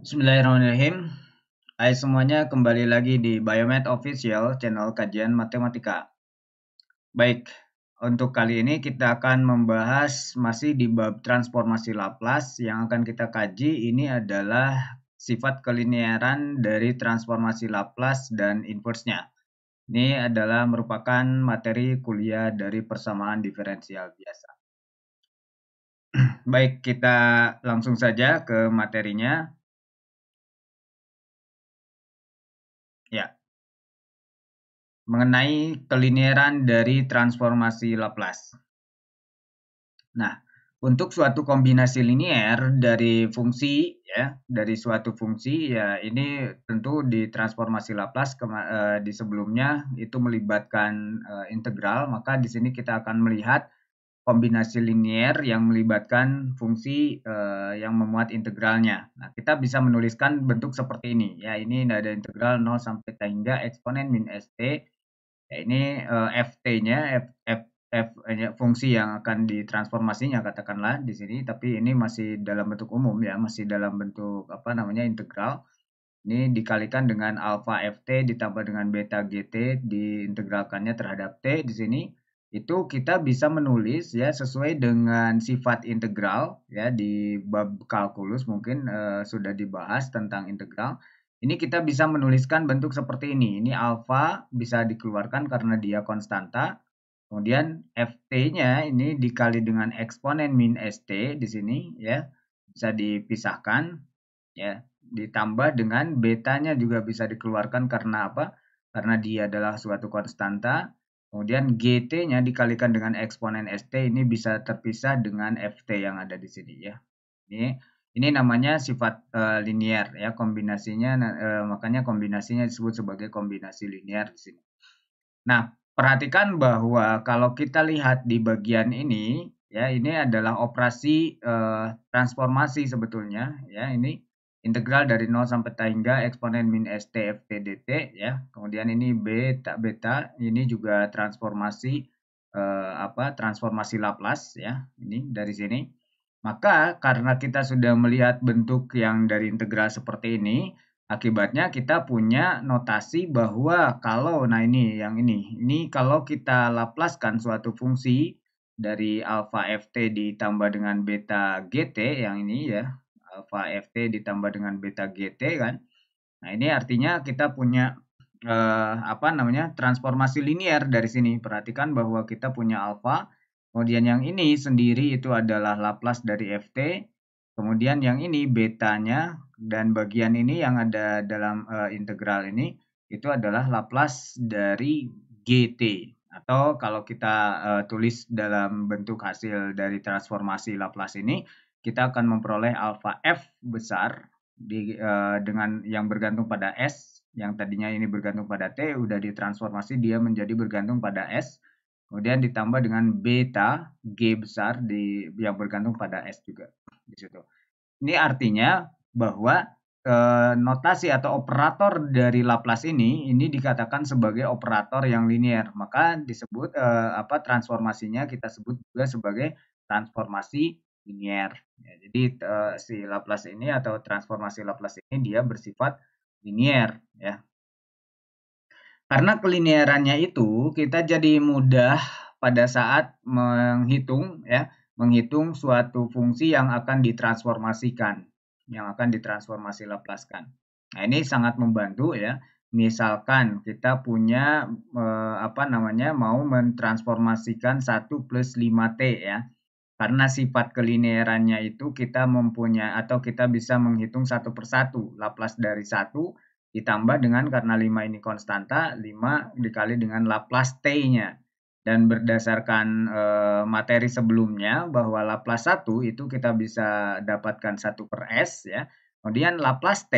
Bismillahirrahmanirrahim. Hai semuanya, kembali lagi di Biomed Official, channel kajian matematika. Baik, untuk kali ini kita akan membahas masih di bab transformasi Laplace. Yang akan kita kaji ini adalah sifat kelinearan dari transformasi Laplace dan inverse-nya. Ini adalah merupakan materi kuliah dari persamaan diferensial biasa. Baik, kita langsung saja ke materinya. Ya, mengenai kelinearan dari transformasi Laplace. Nah, untuk suatu kombinasi linier dari fungsi ya, dari suatu fungsi ya ini tentu di transformasi Laplace di sebelumnya itu melibatkan integral, maka di sini kita akan melihat kombinasi linier yang melibatkan fungsi yang memuat integralnya. Nah, kita bisa menuliskan bentuk seperti ini ya. Ini ada integral 0 sampai T hingga eksponen min st. Ya, ini ft-nya fungsi yang akan ditransformasinya katakanlah di sini, tapi ini masih dalam bentuk umum ya, masih dalam bentuk apa namanya integral. Ini dikalikan dengan alfa ft ditambah dengan beta gt diintegralkannya terhadap t di sini. Itu kita bisa menulis ya sesuai dengan sifat integral ya di bab kalkulus mungkin sudah dibahas tentang integral. Ini kita bisa menuliskan bentuk seperti ini. Ini alfa bisa dikeluarkan karena dia konstanta. Kemudian ft-nya ini dikali dengan eksponen min st di sini ya. Bisa dipisahkan ya. Ditambah dengan betanya juga bisa dikeluarkan karena apa? Karena dia adalah suatu konstanta. Kemudian gt-nya dikalikan dengan eksponen st ini bisa terpisah dengan ft yang ada di sini ya. Ini namanya sifat linier ya, kombinasinya makanya kombinasinya disebut sebagai kombinasi linier di sini. Nah, perhatikan bahwa kalau kita lihat di bagian ini ya, ini adalah operasi transformasi sebetulnya ya. Ini integral dari 0 sampai T hingga eksponen min st ft dt ya. Kemudian ini beta beta ini juga transformasi transformasi Laplace ya. Ini dari sini. Maka karena kita sudah melihat bentuk yang dari integral seperti ini, akibatnya kita punya notasi bahwa kalau, nah ini yang ini kalau kita laplaskan suatu fungsi dari alfa ft ditambah dengan beta gt yang ini ya, alfa ft ditambah dengan beta gt kan. Nah ini artinya kita punya transformasi linier dari sini. Perhatikan bahwa kita punya alfa, kemudian yang ini sendiri itu adalah Laplace dari ft, kemudian yang ini betanya, dan bagian ini yang ada dalam integral ini itu adalah Laplace dari gt. Atau kalau kita tulis dalam bentuk hasil dari transformasi Laplace ini, kita akan memperoleh alfa f besar dengan yang bergantung pada s, yang tadinya ini bergantung pada t, udah ditransformasi dia menjadi bergantung pada s, kemudian ditambah dengan beta g besar yang bergantung pada s juga di situ. Ini artinya bahwa notasi atau operator dari Laplace ini dikatakan sebagai operator yang linier, maka disebut transformasinya kita sebut juga sebagai transformasi linier. Ya, jadi si Laplace ini atau transformasi Laplace ini dia bersifat linier ya. Karena kelinearannya itu kita jadi mudah pada saat menghitung ya, menghitung suatu fungsi yang akan ditransformasikan, yang akan ditransformasi Laplace-kan. Nah, ini sangat membantu ya. Misalkan kita punya mau mentransformasikan 1 plus 5t ya. Karena sifat kelinearannya itu kita mempunyai atau kita bisa menghitung satu persatu Laplace dari 1 ditambah dengan karena 5 ini konstanta, 5 dikali dengan Laplace T-nya. Dan berdasarkan materi sebelumnya bahwa Laplace 1 itu kita bisa dapatkan 1 per S ya. Kemudian Laplace T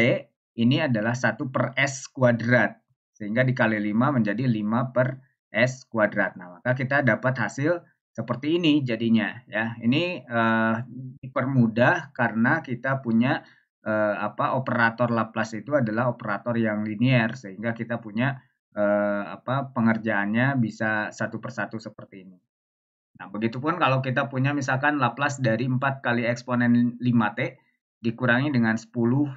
ini adalah 1 per S kuadrat. Sehingga dikali 5 menjadi 5 per S kuadrat. Nah, maka kita dapat hasil seperti ini jadinya ya. Ini dipermudah karena kita punya operator Laplace itu adalah operator yang linier sehingga kita punya pengerjaannya bisa satu persatu seperti ini. Nah, begitupun kalau kita punya misalkan Laplace dari 4 kali eksponen 5t, dikurangi dengan 10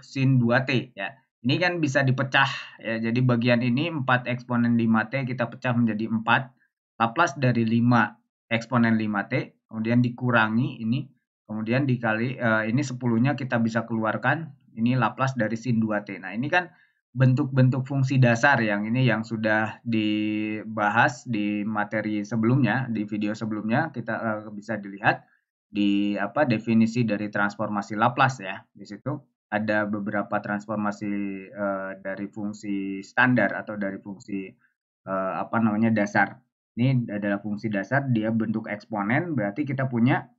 sin 2T ya. Ini kan bisa dipecah ya. Jadi bagian ini 4 eksponen 5T kita pecah menjadi 4. Laplace dari 5 eksponen 5T, kemudian dikurangi ini, kemudian dikali ini 10-nya kita bisa keluarkan, ini Laplace dari sin 2T. Nah, ini kan bentuk-bentuk fungsi dasar yang ini yang sudah dibahas di materi sebelumnya, di video sebelumnya kita bisa dilihat di definisi dari transformasi Laplace ya. Di situ ada beberapa transformasi dari fungsi standar atau dari fungsi dasar. Ini adalah fungsi dasar, dia bentuk eksponen, berarti kita punya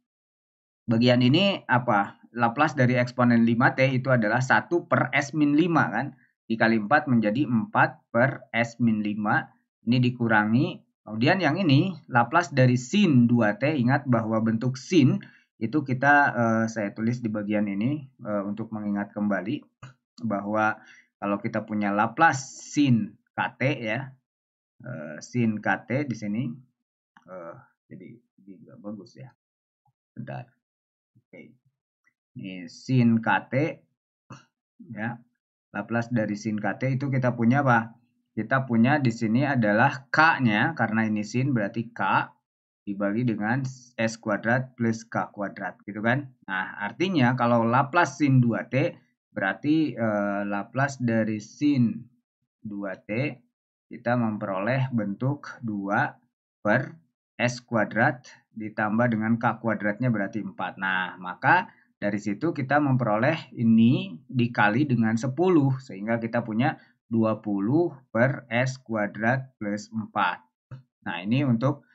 bagian ini apa? Laplace dari eksponen 5T itu adalah 1 per S min 5 kan? Dikali 4 menjadi 4 per S min 5. Ini dikurangi. Kemudian yang ini Laplace dari sin 2T. Ingat bahwa bentuk sin itu saya tulis di bagian ini untuk mengingat kembali bahwa kalau kita punya Laplace sin KT ya, sin KT di sini jadi nggak bagus ya. Bentar. Oke. Ini sin KT ya. Laplace dari sin KT itu kita punya apa? Kita punya di sini adalah K-nya karena ini sin berarti K dibagi dengan S kuadrat plus K kuadrat gitu kan. Nah, artinya kalau Laplace sin 2T berarti Laplace dari sin 2T kita memperoleh bentuk 2 per S kuadrat ditambah dengan K kuadratnya berarti 4. Nah, maka dari situ kita memperoleh ini dikali dengan 10 sehingga kita punya 20 per S kuadrat plus 4. Nah, ini untuk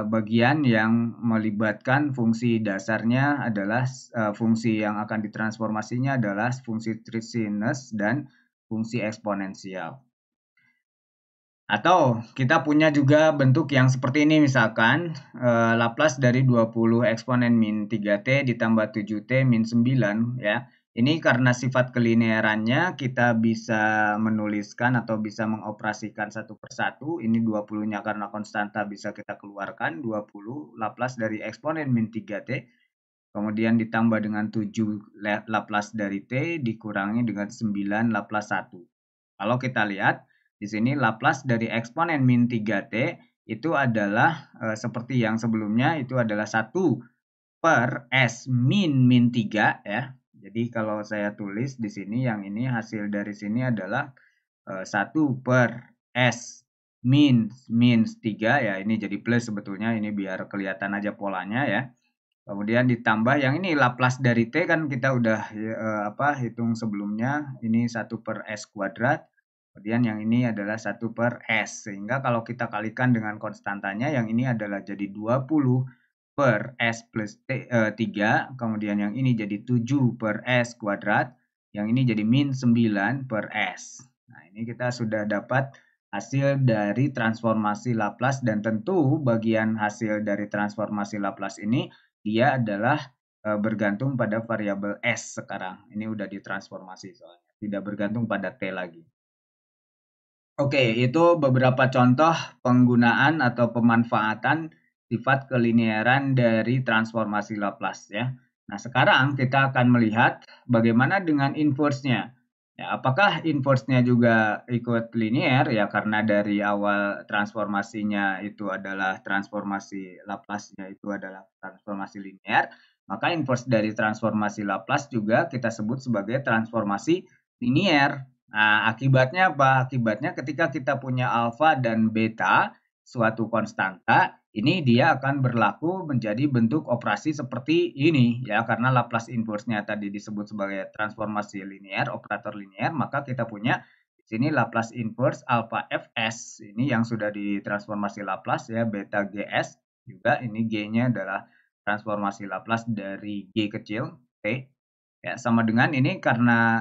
bagian yang melibatkan fungsi dasarnya adalah fungsi yang akan ditransformasinya adalah fungsi sinus dan fungsi eksponensial. Atau kita punya juga bentuk yang seperti ini misalkan Laplace dari 20 eksponen min 3T ditambah 7T min 9 ya. Ini karena sifat kelinearannya kita bisa menuliskan atau bisa mengoperasikan satu persatu. Ini 20-nya karena konstanta bisa kita keluarkan 20 Laplace dari eksponen min 3T. Kemudian ditambah dengan 7 Laplace dari T dikurangi dengan 9 Laplace 1. Kalau kita lihat di sini Laplace dari eksponen min 3T itu adalah seperti yang sebelumnya itu adalah 1 per S min 3 ya. Jadi kalau saya tulis di sini yang ini hasil dari sini adalah 1 per S min 3 ya, ini jadi plus sebetulnya ini biar kelihatan aja polanya ya. Kemudian ditambah yang ini Laplace dari T kan kita udah hitung sebelumnya, ini 1 per S kuadrat. Kemudian yang ini adalah 1 per S. Sehingga kalau kita kalikan dengan konstantanya yang ini adalah jadi 20 per S plus 3. Kemudian yang ini jadi 7 per S kuadrat. Yang ini jadi min 9 per S. Nah, ini kita sudah dapat hasil dari transformasi Laplace dan tentu bagian hasil dari transformasi Laplace ini dia adalah bergantung pada variabel S sekarang. Ini udah ditransformasi soalnya. Tidak bergantung pada T lagi. Oke, itu beberapa contoh penggunaan atau pemanfaatan sifat kelinearan dari transformasi Laplace ya. Nah, sekarang kita akan melihat bagaimana dengan inverse-nya. Ya, apakah inverse-nya juga ikut linear ya karena dari awal transformasinya itu adalah transformasi Laplace-nya itu adalah transformasi linear, maka inverse dari transformasi Laplace juga kita sebut sebagai transformasi linear. Nah, akibatnya apa? Akibatnya ketika kita punya alfa dan beta, suatu konstanta, ini dia akan berlaku menjadi bentuk operasi seperti ini ya, karena Laplace inverse-nya tadi disebut sebagai transformasi linear, operator linear, maka kita punya di sini Laplace inverse alpha Fs, ini yang sudah ditransformasi Laplace ya, beta Gs, juga ini G-nya adalah transformasi Laplace dari G kecil, T. Ya, sama dengan ini karena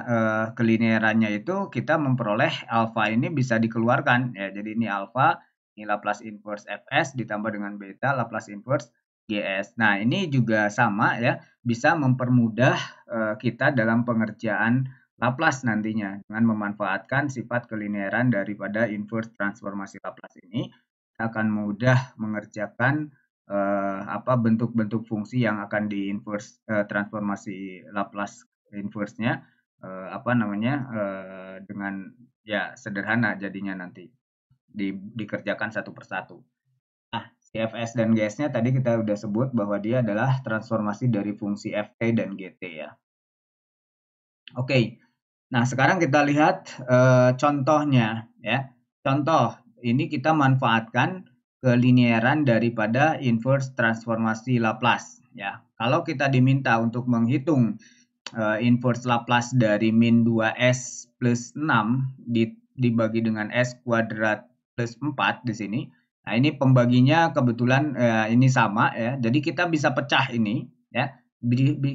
kelinearannya itu kita memperoleh alfa ini bisa dikeluarkan ya. Jadi ini alfa, ini Laplace inverse Fs ditambah dengan beta Laplace inverse Gs. Nah, ini juga sama ya, bisa mempermudah kita dalam pengerjaan Laplace nantinya dengan memanfaatkan sifat kelinearan daripada inverse transformasi Laplace ini. Kita akan mudah mengerjakan bentuk-bentuk fungsi yang akan di inverse transformasi Laplace inverse-nya dengan ya sederhana jadinya nanti dikerjakan satu persatu. Nah, CFS dan GS-nya tadi kita udah sebut bahwa dia adalah transformasi dari fungsi ft dan gt ya. Oke. Nah, sekarang kita lihat contohnya ya. Contoh, ini kita manfaatkan kelinieran daripada inverse transformasi Laplace ya. Kalau kita diminta untuk menghitung inverse Laplace dari min 2s plus 6 dibagi dengan s kuadrat plus 4 di sini. Nah, ini pembaginya kebetulan ini sama ya. Jadi kita bisa pecah ini ya.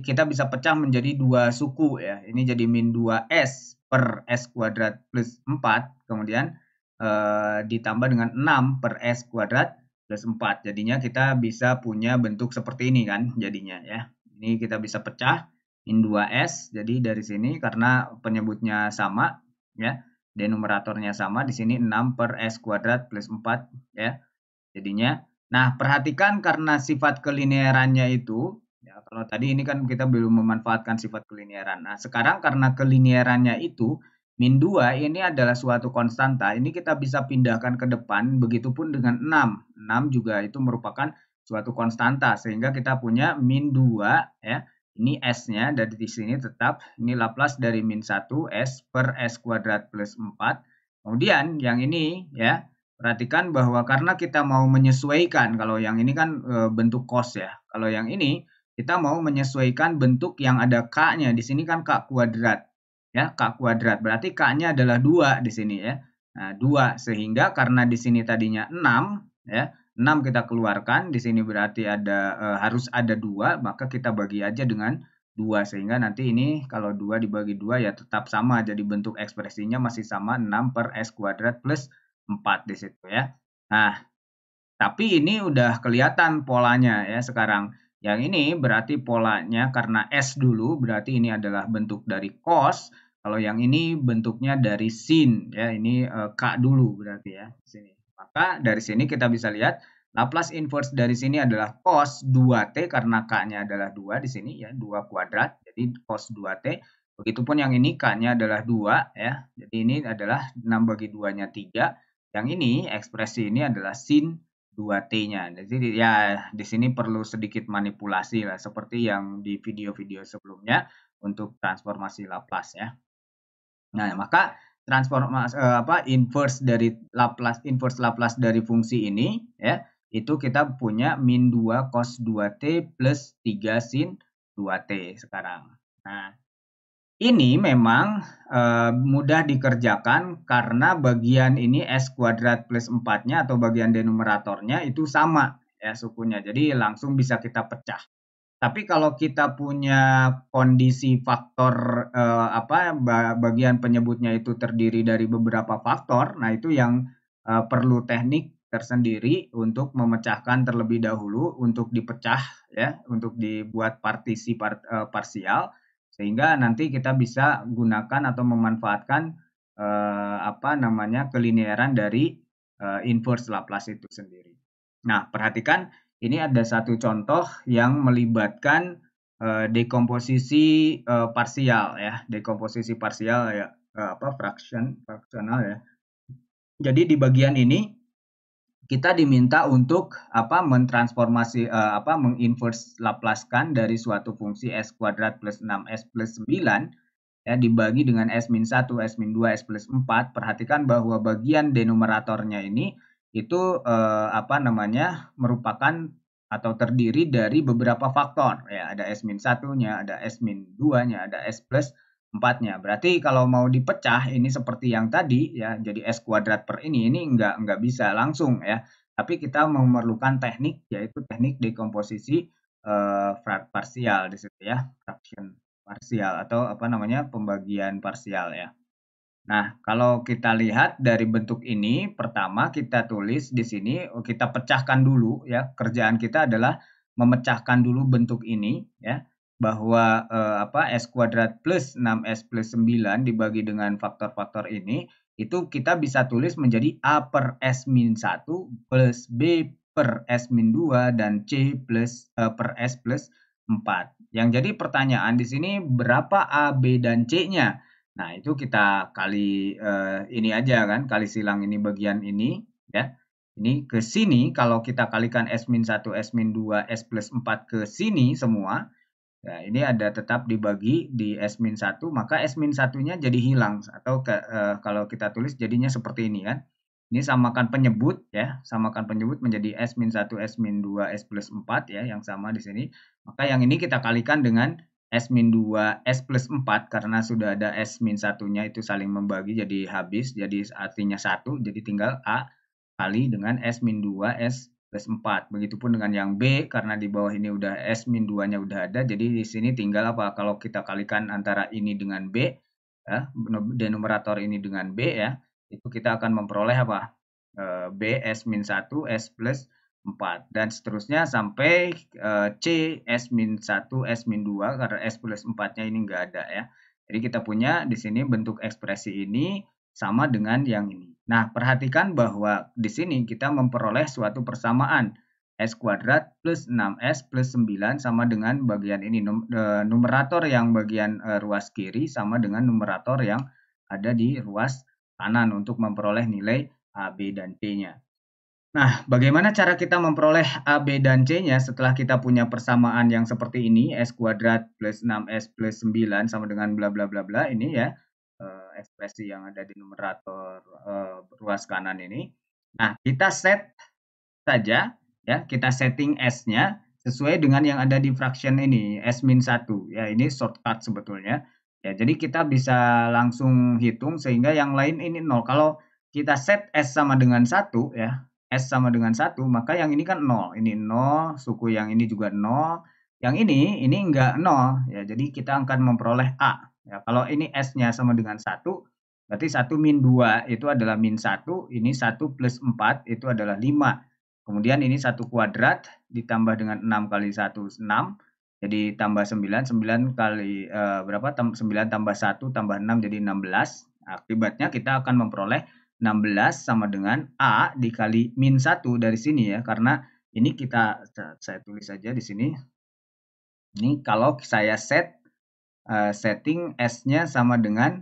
Kita bisa pecah menjadi dua suku ya. Ini jadi min 2s per s kuadrat plus 4 kemudian ditambah dengan 6 per s kuadrat plus 4. Jadinya kita bisa punya bentuk seperti ini kan jadinya ya. Ini kita bisa pecah min 2s. Jadi dari sini karena penyebutnya sama ya, denumeratornya sama, di sini 6 per s kuadrat plus 4 ya. Jadinya, nah perhatikan karena sifat kelinierannya itu ya, kalau tadi ini kan kita belum memanfaatkan sifat kelinieran. Nah, sekarang karena kelinierannya itu min 2 ini adalah suatu konstanta, ini kita bisa pindahkan ke depan, begitupun dengan 6. 6 juga itu merupakan suatu konstanta sehingga kita punya min 2 ya. Ini S-nya dari di sini tetap, ini Laplace dari min 1 S per S kuadrat plus 4. Kemudian yang ini ya, perhatikan bahwa karena kita mau menyesuaikan, kalau yang ini kan bentuk cos ya. Kalau yang ini kita mau menyesuaikan bentuk yang ada K-nya. Di sini kan K kuadrat. Ya, K kuadrat. Berarti K-nya adalah 2 di sini ya. Nah, 2 sehingga karena di sini tadinya 6 ya. 6 kita keluarkan, di sini berarti harus ada 2, maka kita bagi aja dengan 2 sehingga nanti ini kalau 2 dibagi 2 ya tetap sama, jadi bentuk ekspresinya masih sama 6 per S kuadrat plus 4 di situ ya. Nah, tapi ini udah kelihatan polanya ya sekarang. Yang ini berarti polanya karena S dulu, berarti ini adalah bentuk dari cos. Kalau yang ini bentuknya dari sin ya, ini K dulu berarti ya di sini. Maka dari sini kita bisa lihat Laplace inverse dari sini adalah cos 2t karena K-nya adalah 2 di sini ya, 2 kuadrat. Jadi cos 2t. Begitupun yang ini K-nya adalah 2 ya. Jadi ini adalah 6 bagi 2-nya 3. Yang ini ekspresi ini adalah sin 2T-nya. Jadi ya di sini perlu sedikit manipulasi lah seperti yang di video-video sebelumnya untuk transformasi Laplace ya. Nah, maka inverse Laplace dari fungsi ini ya, itu kita punya min 2 cos 2t plus 3 sin 2t sekarang. Nah, ini memang mudah dikerjakan karena bagian ini S kuadrat plus 4-nya atau bagian denumeratornya itu sama ya sukunya. Jadi langsung bisa kita pecah. Tapi kalau kita punya kondisi faktor bagian penyebutnya itu terdiri dari beberapa faktor, nah itu yang perlu teknik tersendiri untuk memecahkan terlebih dahulu untuk dipecah ya, untuk dibuat partisi parsial sehingga nanti kita bisa gunakan atau memanfaatkan kelinieran dari inverse Laplace itu sendiri. Nah, perhatikan ini ada satu contoh yang melibatkan dekomposisi parsial ya, dekomposisi parsial ya, fraksional ya. Jadi di bagian ini kita diminta untuk menginverse Laplacekan dari suatu fungsi s kuadrat plus 6s plus 9 ya dibagi dengan s min 1, s min 2, s plus 4. Perhatikan bahwa bagian denumeratornya ini itu merupakan atau terdiri dari beberapa faktor ya, ada s min 1-nya, ada s min 2-nya, ada s plus 4-nya. Berarti kalau mau dipecah ini seperti yang tadi ya, jadi s kuadrat per ini enggak bisa langsung ya. Tapi kita memerlukan teknik yaitu teknik dekomposisi parsial di situ ya, fraction parsial atau pembagian parsial ya. Nah, kalau kita lihat dari bentuk ini, pertama kita tulis di sini, kita pecahkan dulu ya. Kerjaan kita adalah memecahkan dulu bentuk ini ya, bahwa S kuadrat plus 6S plus 9 dibagi dengan faktor-faktor ini, itu kita bisa tulis menjadi A per S min 1 plus B per S min 2 dan C plus per S plus 4. Yang jadi pertanyaan di sini berapa A, B, dan C-nya? Nah, itu kita kali ini aja kan, kali silang ini bagian ini ya. Ini ke sini kalau kita kalikan S-1, S-2, S plus 4 ke sini semua, ya ini ada tetap dibagi di S-1, maka S-1-nya jadi hilang atau kalau kita tulis jadinya seperti ini kan. Ini samakan penyebut ya, samakan penyebut menjadi S-1, S-2, S plus 4 ya, yang sama di sini. Maka yang ini kita kalikan dengan S-2, S plus 4 karena sudah ada S-1-nya itu saling membagi jadi habis, jadi artinya 1, jadi tinggal A kali dengan S-2, S plus 4. Begitupun dengan yang B, karena di bawah ini udah S-2-nya udah ada, jadi di sini tinggal apa? Kalau kita kalikan antara ini dengan B, ya, denumerator ini dengan B ya, itu kita akan memperoleh apa? B S-1 S plus 4 dan seterusnya sampai C S-1 S-2 karena S plus 4-nya ini enggak ada ya. Jadi kita punya di sini bentuk ekspresi ini sama dengan yang ini. Nah, perhatikan bahwa di sini kita memperoleh suatu persamaan S kuadrat plus 6S plus 9 sama dengan bagian ini. Numerator yang bagian ruas kiri sama dengan numerator yang ada di ruas kanan untuk memperoleh nilai A, B, dan C-nya. Nah, bagaimana cara kita memperoleh A, B, dan C-nya setelah kita punya persamaan yang seperti ini, S kuadrat plus 6S plus 9 sama dengan bla bla bla bla, ini ya, ekspresi yang ada di numerator ruas kanan ini. Nah, kita set saja, ya, kita setting S-nya sesuai dengan yang ada di fraction ini, S-1, ya, ini shortcut sebetulnya. Ya, jadi kita bisa langsung hitung sehingga yang lain ini 0. Kalau kita set S sama dengan 1 ya, S sama dengan 1, maka yang ini kan 0. Ini 0, suku yang ini juga 0. Yang ini enggak 0 ya. Jadi kita akan memperoleh A. Ya, kalau ini S-nya sama dengan 1, berarti 1 min 2 itu adalah min 1, ini 1 plus 4 itu adalah 5. Kemudian ini 1 kuadrat ditambah dengan 6 kali 1, 6. Jadi tambah 9, 9 kali berapa? 9 tambah 1 tambah 6 jadi 16. Akibatnya kita akan memperoleh 16 sama dengan A dikali min 1 dari sini ya. Karena ini saya tulis saja di sini. Ini kalau saya setting S-nya sama dengan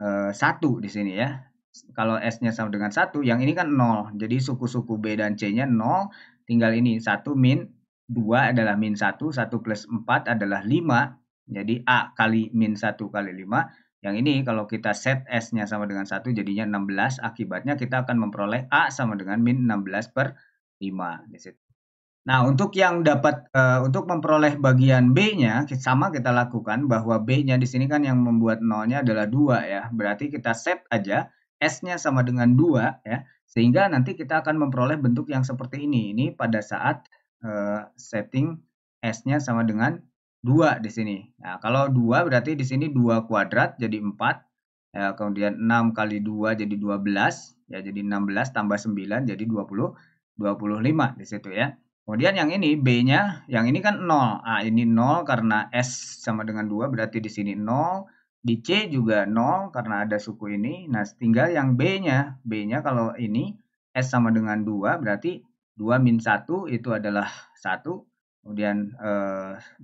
1 di sini ya. Kalau S-nya sama dengan 1, yang ini kan 0. Jadi suku-suku B dan C-nya 0. Tinggal ini 1 min 2 adalah min 1, 1 plus 4 adalah 5. Jadi A kali min 1 kali 5. Yang ini kalau kita set S-nya sama dengan 1 jadinya 16. Akibatnya kita akan memperoleh A sama dengan min 16 per 5 di situ. Nah, untuk yang dapat untuk memperoleh bagian B-nya sama kita lakukan bahwa B-nya di sini kan yang membuat nolnya adalah 2 ya. Berarti kita set aja S-nya sama dengan 2 ya. Sehingga nanti kita akan memperoleh bentuk yang seperti ini. Ini pada saat setting S-nya sama dengan 2 di sini. Nah, kalau 2 berarti di sini 2 kuadrat jadi 4. Ya, kemudian 6 kali 2 jadi 12. Ya, jadi 16 tambah 9 jadi 25 di situ ya. Kemudian yang ini B-nya, yang ini kan 0. Ini 0 karena S sama dengan 2, berarti di sini 0. Di C juga 0 karena ada suku ini. Nah, tinggal yang B-nya. B-nya kalau ini S sama dengan 2, berarti 2 min 1 itu adalah 1. Kemudian 2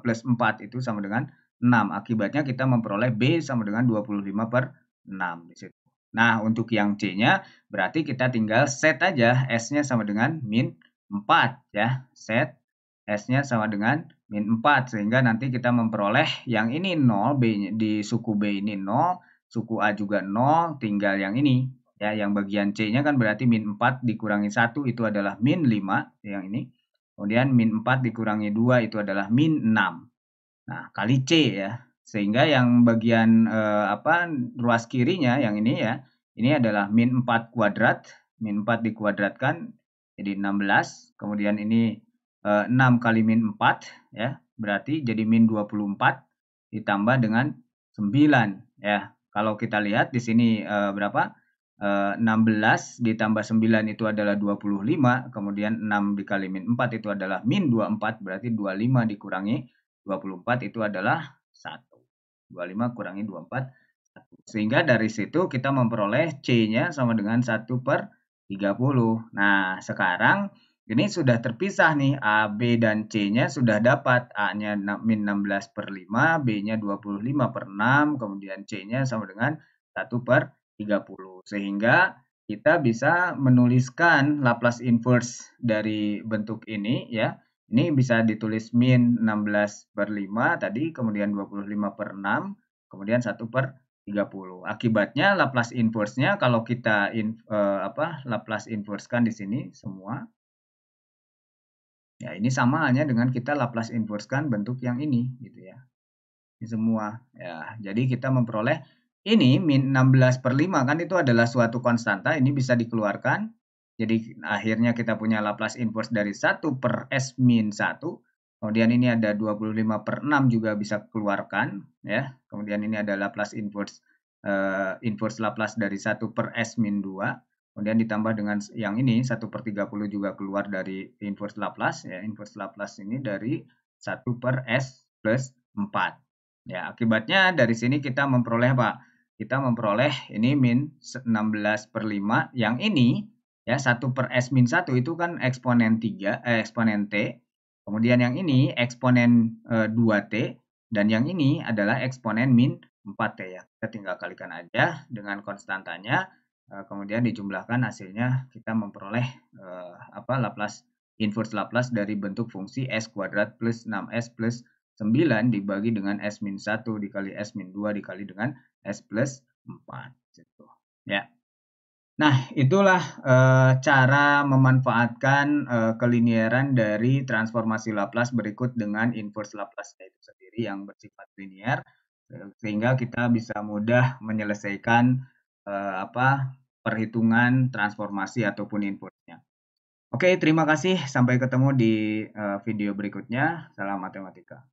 plus 4 itu sama dengan 6. Akibatnya kita memperoleh B sama dengan 25 per 6 di situ. Nah, untuk yang C-nya berarti kita tinggal set aja S-nya sama dengan min 4 ya. Set S-nya sama dengan min 4 sehingga nanti kita memperoleh yang ini 0, di suku B ini 0, suku A juga 0, tinggal yang ini ya, yang bagian C-nya kan berarti min 4 dikurangi 1 itu adalah min 5 yang ini. Kemudian min 4 dikurangi 2 itu adalah min 6. Nah, kali C ya. Sehingga yang bagian ruas kirinya yang ini ya, ini adalah min 4 kuadrat, min 4 dikuadratkan jadi 16. Kemudian ini 6 kali min 4 ya, berarti jadi min 24 ditambah dengan 9 ya. Kalau kita lihat di sini berapa? 16 ditambah 9 itu adalah 25, kemudian 6 dikali min 4 itu adalah min 24, berarti 25 dikurangi 24 itu adalah 1. 25 kurangi 24, 1. Sehingga dari situ kita memperoleh C-nya sama dengan 1 per 30. Nah, sekarang Ini sudah terpisah nih, A, B, dan C-nya sudah dapat. A-nya min 16/5, B-nya 25/6, kemudian C-nya sama dengan 1/30. Sehingga kita bisa menuliskan Laplace inverse dari bentuk ini ya. Ini bisa ditulis min 16/5 tadi, kemudian 25/6, kemudian 1/30. Akibatnya Laplace inverse-nya kalau kita Laplace inverse-kan di sini semua. Ya, ini sama halnya dengan kita Laplace inverse-kan bentuk yang ini gitu ya. Ini semua. Ya, jadi kita memperoleh ini min 16/5 kan itu adalah suatu konstanta, ini bisa dikeluarkan. Jadi akhirnya kita punya Laplace inverse dari 1/S min 1. Kemudian ini ada 25/6 juga bisa keluarkan ya. Kemudian ini ada Laplace inverse inverse Laplace dari 1/S min 2. Kemudian ditambah dengan yang ini 1/30 juga keluar dari inverse Laplace ya. Inverse Laplace ini dari 1/S plus 4. Ya, akibatnya dari sini kita memperoleh apa? Kita memperoleh ini min 16/5 yang ini ya 1/S min 1 itu kan eksponen eksponen T. Kemudian yang ini eksponen 2T dan yang ini adalah eksponen min 4T ya. Kita tinggal kalikan aja dengan konstantanya. Kemudian dijumlahkan hasilnya kita memperoleh Laplace inverse Laplace dari bentuk fungsi S kuadrat plus 6S plus 9 dibagi dengan S min 1 dikali S min 2 dikali dengan S plus 4 gitu. Ya. Nah, itulah cara memanfaatkan kelinieran dari transformasi Laplace berikut dengan inverse Laplace itu sendiri yang bersifat linier sehingga kita bisa mudah menyelesaikan perhitungan transformasi ataupun inverse-nya. Oke, terima kasih. Sampai ketemu di video berikutnya. Salam matematika.